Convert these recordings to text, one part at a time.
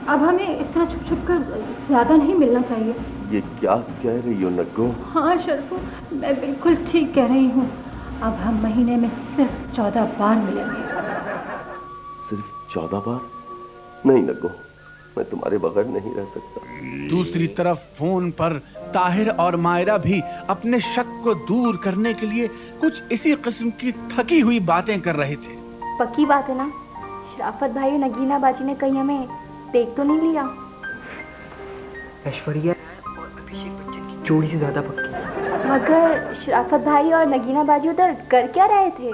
अब हमें इस तरह छुप छुप कर ज्यादा नहीं मिलना चाहिए। ये क्या कह रही हो नग्गो? हाँ शर्फू, मैं बिल्कुल ठीक कह रही हूँ। अब हम महीने में सिर्फ 14 बार मिलेंगे। सिर्फ 14 बार? नहीं नग्गो, मैं तुम्हारे बगैर नहीं रह सकता। दूसरी तरफ फोन पर ताहिर और मायरा भी अपने शक को दूर करने के लिए कुछ इसी किस्म की थकी हुई बातें कर रहे थे। पक्की बात है ना, शराफत भाई और नगीना बाजी ने कहीं हमें देख तो नहीं लिया? ऐश्वर्या और अभिषेक बच्चन की जोड़ी से ज्यादा पक्की। मगर शराफत भाई और नगीना बाजी उधर कर क्या रहे थे?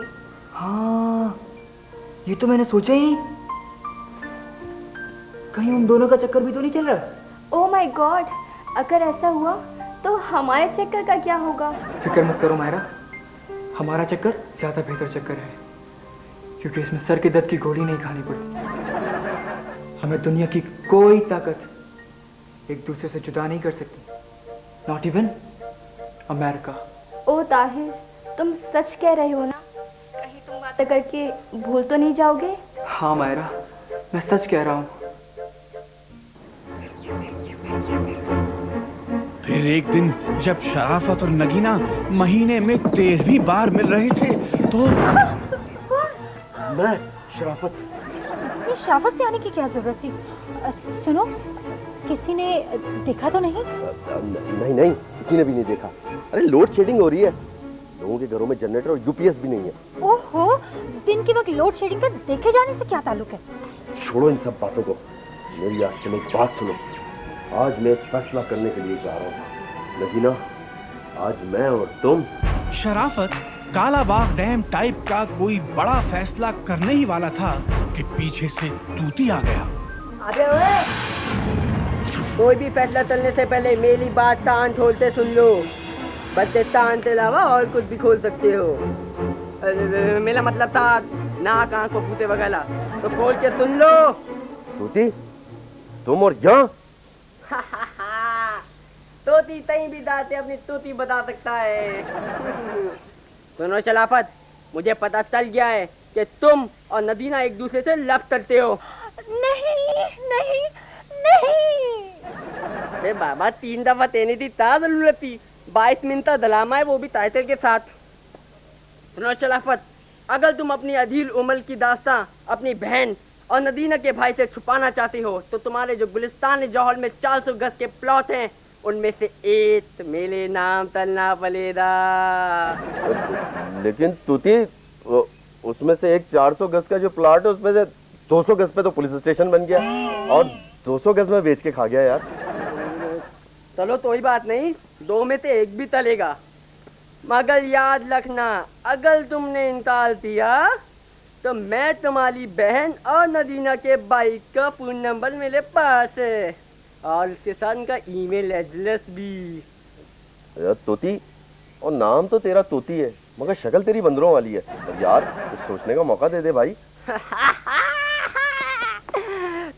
हाँ, ये तो मैंने सोचा ही नहीं। कहीं उन दोनों का चक्कर भी तो नहीं चल रहा? ओह माय गॉड, अगर ऐसा हुआ तो हमारे चक्कर का क्या होगा? फिक्र मत करो मायरा, हमारा चक्कर ज्यादा बेहतर चक्कर है, क्योंकि इसमें सर के दर्द की गोली नहीं खानी पड़ती। हमें दुनिया की कोई ताकत एक दूसरे से जुदा नहीं कर सकती, नॉट इवन अमेरिका। ओ ताहिर, तुम सच कह रहे हो ना? कहीं तुम बातें करके भूल तो नहीं जाओगे? हाँ मायरा, मैं सच कह रहा हूँ। फिर एक दिन जब शराफत और नगीना महीने में 13वीं बार मिल रहे थे तो मैं शराफत? ये शराफत से आने की क्या जरूरत थी? सुनो, किसी ने देखा तो नहीं? नहीं, किसी ने भी नहीं देखा। अरे लोड शेडिंग हो रही है, लोगों के घरों में जनरेटर और यूपीएस भी नहीं है। ओहो, दिन के वक्त लोड शेडिंग का देखे जाने से क्या ताल्लुक है? छोड़ो इन सब बातों को, मेरी आज से एक बात सुनो। आज मैं एक फैसला करने के लिए जा रहा हूँ नगीना, आज मैं और तुम। शराफत कालाबाग डैम टाइप का कोई बड़ा फैसला करने ही वाला था कि पीछे से तूती आ गया। अबे ओए, कोई भी फैसला चलने से पहले मेरी बात कान खोलते सुन लो। बस कान के अलावा और कुछ भी खोल सकते हो। मेरा मतलब था नाक, आँख को फूटे वगैरह, तो खोल के सुन लो। तूती, तुम और यहाँ? तोती तई भी दाते अपनी तोती बता सकता है। सुनो शराफत, मुझे पता चल गया है कि तुम और नदीना एक दूसरे से लव करते हो। नहीं। अरे बाबा, 3 दफा तेने दी ता जरूरत थी, 22 मिनट दलामा है, वो भी टाइटल के साथ। सुनो शराफत, अगर तुम अपनी अधील उम्र की दास्तां अपनी बहन और नदीना के भाई से छुपाना चाहती हो तो तुम्हारे जो गुलिस्तान जौहर में 400 गज के प्लॉट हैं उनमें से एक मेरे नाम तलना पड़ेगा। लेकिन तूती, उसमें से एक 400 गज का जो प्लॉट है उसमें से 200 गज पे तो पुलिस स्टेशन बन गया और 200 गज में बेच के खा गया यार। चलो कोई बात नहीं, 2 में से एक भी चलेगा, मगर याद रखना अगर तुमने इनकार किया तो मैं तुम्हारी बहन और नदीना के बाइक का फोन नंबर मेरे पास है और उसके साथ उनका ईमेल एड्रेस भी। यार तोती, और नाम तो तेरा तोती है मगर शक्ल तेरी बंदरों वाली है। यार कुछ सोचने का मौका दे दे भाई।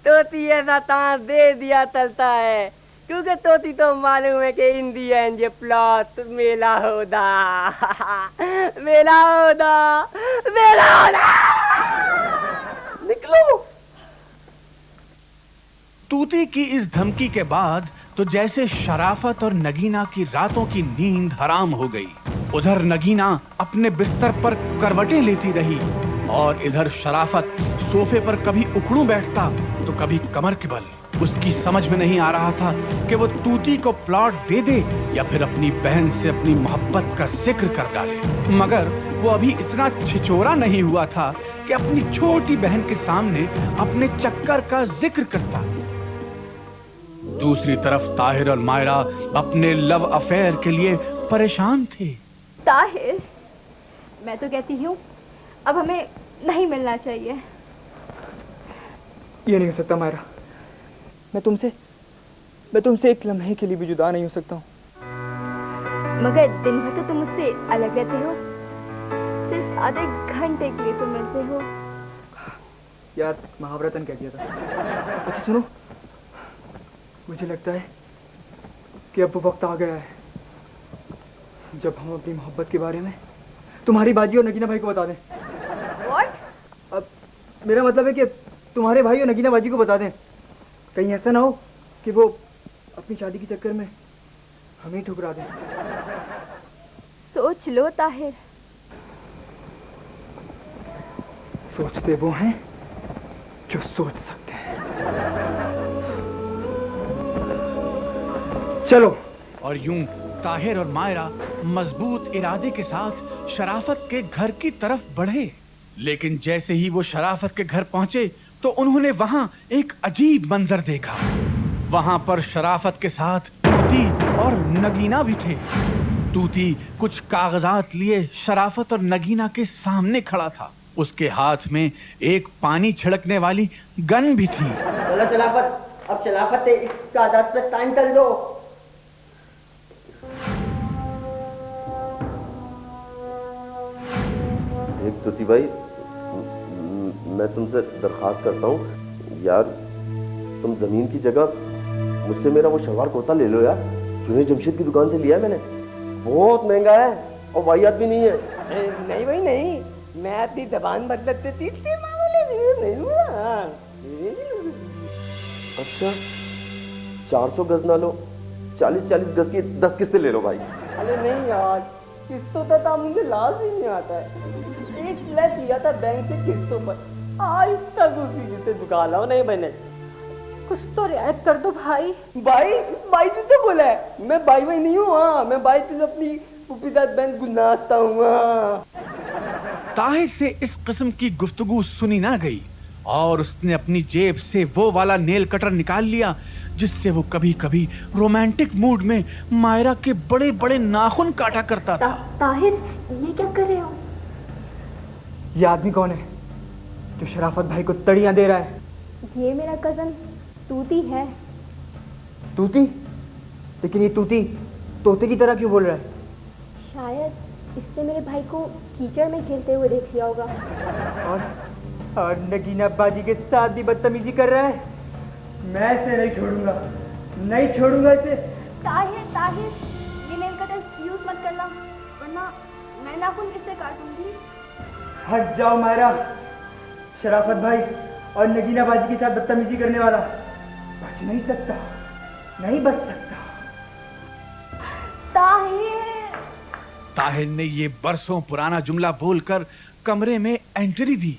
तोती ऐसा तान दे दिया चलता है, क्योंकि तोती तो मालूम है कि इंडिया ये प्लॉट मेला होदा। निकलो। तूती की इस धमकी के बाद तो जैसे शराफत और नगीना की रातों की नींद हराम हो गई। उधर नगीना अपने बिस्तर पर करवटें लेती रही और इधर शराफत सोफे पर कभी उखड़ू बैठता तो कभी कमर के बल। उसकी समझ में नहीं आ रहा था कि वो तूती को प्लॉट दे दे या फिर अपनी बहन से अपनी मोहब्बत का जिक्र कर डाले, मगर वो अभी इतना छिचोरा नहीं हुआ था कि अपनी छोटी बहन के सामने अपने चक्कर का जिक्र करता। दूसरी तरफ ताहिर और मायरा अपने लव अफेयर के लिए परेशान थे। ताहिर, मैं तो कहती हूँ अब हमें नहीं मिलना चाहिए। ये नहीं हो सकता मायरा, मैं तुमसे एक लम्हे के लिए भी जुदा नहीं हो सकता हूँ। मगर दिन भर तो तुम मुझसे अलग रहते हो, सिर्फ आधे घंटे के लिए तुम मिलते हो। यार महाव्रतन कह दिया था। अच्छा सुनो, मुझे लगता है कि अब वो वक्त आ गया है जब हम अपनी मोहब्बत के बारे में तुम्हारी बाजी और नगीना भाई को बता दें। What? अब मेरा मतलब है कि तुम्हारे भाई और नगीना बाजी को बता दें कहीं ऐसा ना हो कि वो अपनी शादी के चक्कर में हमें ठुकरा दे। सोच लो ताहिर। सोचते वो हैं जो सोच सकते हैं। चलो। और यूं ताहिर और मायरा मजबूत इरादे के साथ शराफत के घर की तरफ बढ़े। लेकिन जैसे ही वो शराफत के घर पहुंचे तो उन्होंने वहां एक अजीब मंजर देखा। वहां पर शराफत के साथ तूती और नगीना भी थे। तूती कुछ कागजात लिए शराफत और नगीना के सामने खड़ा था। उसके हाथ में एक पानी छिड़कने वाली गन भी थी। चलो शराफत, अब शराफत से इस कागजात पे साइन कर दो। एक तूती भाई, मैं तुमसे दरखास्त करता हूँ यार, तुम जमीन की जगह मुझसे मेरा वो शलवार कुर्ता ले लो यार, जुनेद जमशेद की दुकान से लिया है मैंने। बहुत महंगा है और वाहियात भी नहीं है। नहीं भाई नहीं, मैं अपनी जबान बदलते थी नहीं हुआ। अच्छा 400 गज ना लो, 40-40 गज की 10 किस्तें ले लो भाई। अरे नहीं यार, किस्तों पे तो मुझे लाज ही नहीं आता है। एक फ्लैट लिया था बैंक से किस्तों पर, आज तक उसी से झुका लाओ नहीं बने। कुछ तो रियायत कर दो भाई। भाई तुझसे बोला है, मैं भाई नहीं हूँ। हाँ मैं भाई तुझे अपनी पुपीदार बहन गुनास्ता हूँ। ताहिर से इस किस्म की गुफ्तगू सुनी ना गई और उसने अपनी जेब से वो वाला नेल कटर निकाल लिया जिससे वो कभी कभी रोमांटिक मूड में मायरा के बड़े बड़े नाखून काटा करता था। ताहिर ये क्या कर रहे हो? ये आदमी कौन है जो शराफत भाई को तड़ियां दे रहा है? ये मेरा कजन तूती है। तूती? लेकिन ये तूती तोते की तरह क्यों बोल रहा है? शायद इसने मेरे भाई को कीचड़ में खेलते हुए देख लिया होगा। और नगीना बाजी के साथ भी बदतमीजी कर रहा है। मैं इसे नहीं छोड़ूंगा इसे। ताहिर ये नेल कटर यूज मत करना, वरना मैं नाखून किससे काटूंगी। हट जाओ मायरा। शराफत भाई और नगीना बाजी के साथ बदतमीजी करने वाला बच नहीं सकता, नहीं बच सकता। ताहिर ने ये बरसों पुराना जुमला बोलकर कमरे में एंट्री दी।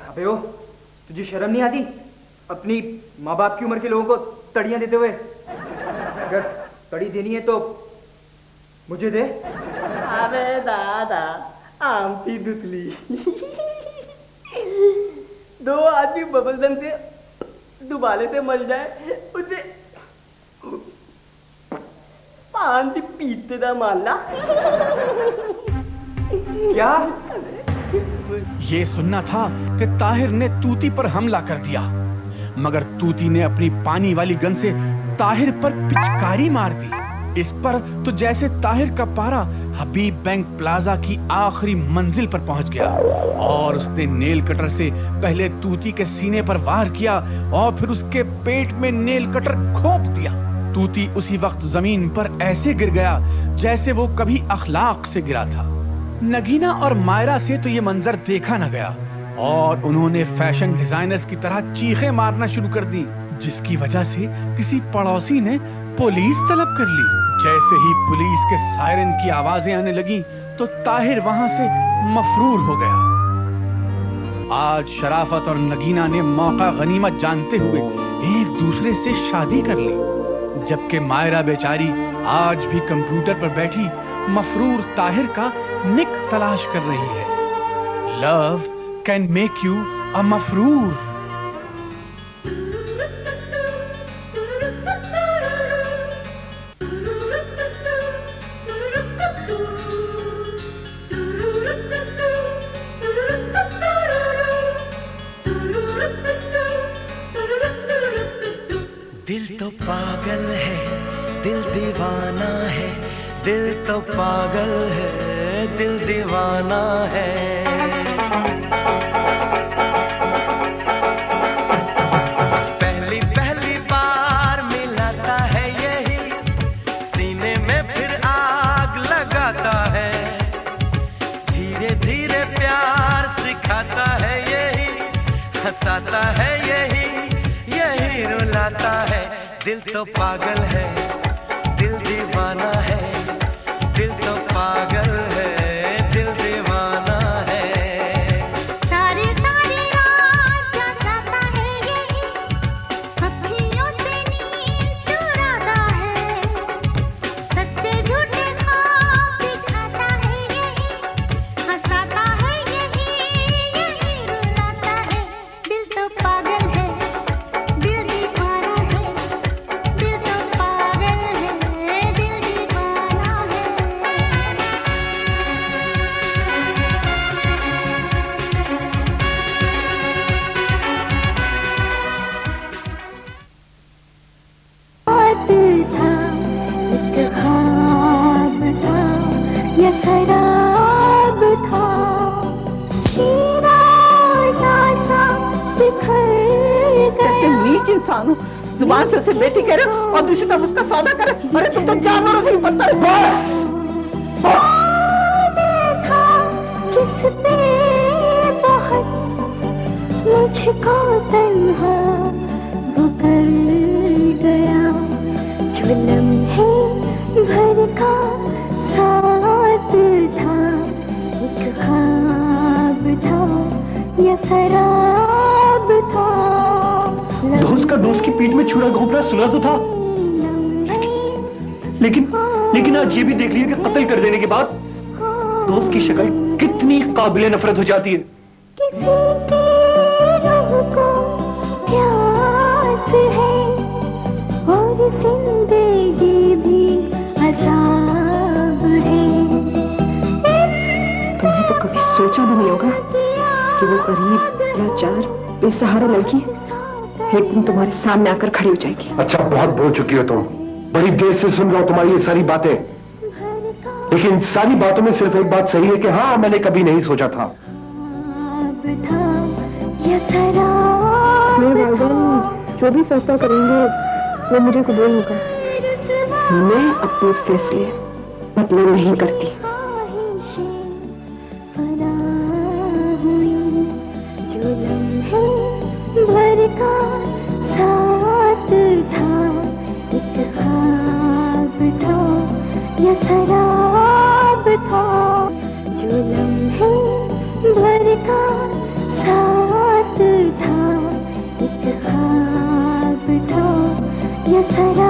अबे ओ, तुझे शर्म नहीं आती अपनी माँ बाप की उम्र के लोगों को तड़ियां देते हुए? अगर तड़ी देनी है तो मुझे दे। अबे दादा आम की दुतली। 2 आदमी बबलगम से दुबाले से मर जाए, उसे 5 पीते दा माला। क्या? ये सुनना था कि ताहिर ने तूती पर हमला कर दिया, मगर तूती ने अपनी पानी वाली गन से ताहिर पर पिचकारी मार दी। इस पर तो जैसे ताहिर का पारा हबीब बैंक प्लाजा की आखिरी मंजिल पर पहुंच गया और उसने नेल कटर से पहले तूती के सीने पर वार किया और फिर उसके पेट में नेल कटर घोंप दिया। तूती उसी वक्त जमीन पर ऐसे गिर गया जैसे वो कभी अखलाक से गिरा था। नगीना और मायरा से तो ये मंजर देखा न गया और उन्होंने फैशन डिजाइनर्स की तरह चीखें मारना शुरू कर दी, जिसकी वजह से किसी पड़ोसी ने पुलिस तलब कर ली। जैसे ही पुलिस के सायरन की आवाजें आने लगी तो ताहिर वहां से मफरूर हो गया। आज शराफत और नगीना ने मौका गनीमत जानते हुए एक दूसरे से शादी कर ली, जबकि मायरा बेचारी आज भी कंप्यूटर पर बैठी मफरूर ताहिर का निक तलाश कर रही है। Love can make you a मफरूर। दिल तो पागल है, दिल दीवाना है, दिल तो पागल है, दिल दीवाना है। पहली पहली बार मिलाता है यही, सीने में फिर आग लगाता है, धीरे धीरे प्यार सिखाता तो पागल है, दिल दीवाना है, दिल तो पागल है, दिल दीवाना है। सारी सारी रात जगाता है यही, अखियों से नींद चुराता है, सच्चे झूठे ख्वाब दिखाता है यही, हंसाता है यही, यही रुलाता है। दिल तो पागल है, दिल दीवाना है, दिल तो पागल है, दिल दीवाना है। बात था एक ख्वाब था या शराब था, शीराज़ा सा बिखर कैसे गया। नीच इंसान हो, जुबान से उसे बेटी कह रहे हो और दूसरी तरफ उसका सौदा कर रहे हो। अरे तुम तो जानवरों से भी बदतर हो। बात था जिस पे बहुत मुझको तन्हा वो कर गया, जो लम्हे भर का साथ था, एक ख्वाब था या शराब था। दोस्त का दोस्त की पीठ में छुरा घोंप रहा सुना तो था, लेकिन आज ये भी देख लिया कि कत्ल कर देने के बाद दोस्त की शक्ल कितनी काबिले नफरत हो जाती है। किसी की रूह को प्यास है और जिंदगी भी अज़ाब है। तुमने तो कभी सोचा भी नहीं होगा कि वो गरीब लाचार बेसहारा लड़की एक दिन तुम्हारे सामने आकर खड़ी हो जाएगी। अच्छा, बहुत बोल चुकी हो तुम, बड़ी देर से सुन रहा हूं तुम्हारी ये सारी बातें, लेकिन सारी बातों में सिर्फ एक बात सही है कि हाँ, मैंने कभी नहीं सोचा था। ख्वाब था या शराब मेरे वालिदैन जो भी फैसला करेंगे वो मुझे कबूल होगा। मैं अपने फैसले बदले नहीं करती। ख्वाहिशें फना हुई, जो लम्हे भर का साथ था, एक ख्वाब था या शराब था, जो लम्हे भर का साथ था, एक ख्वाब था या शराब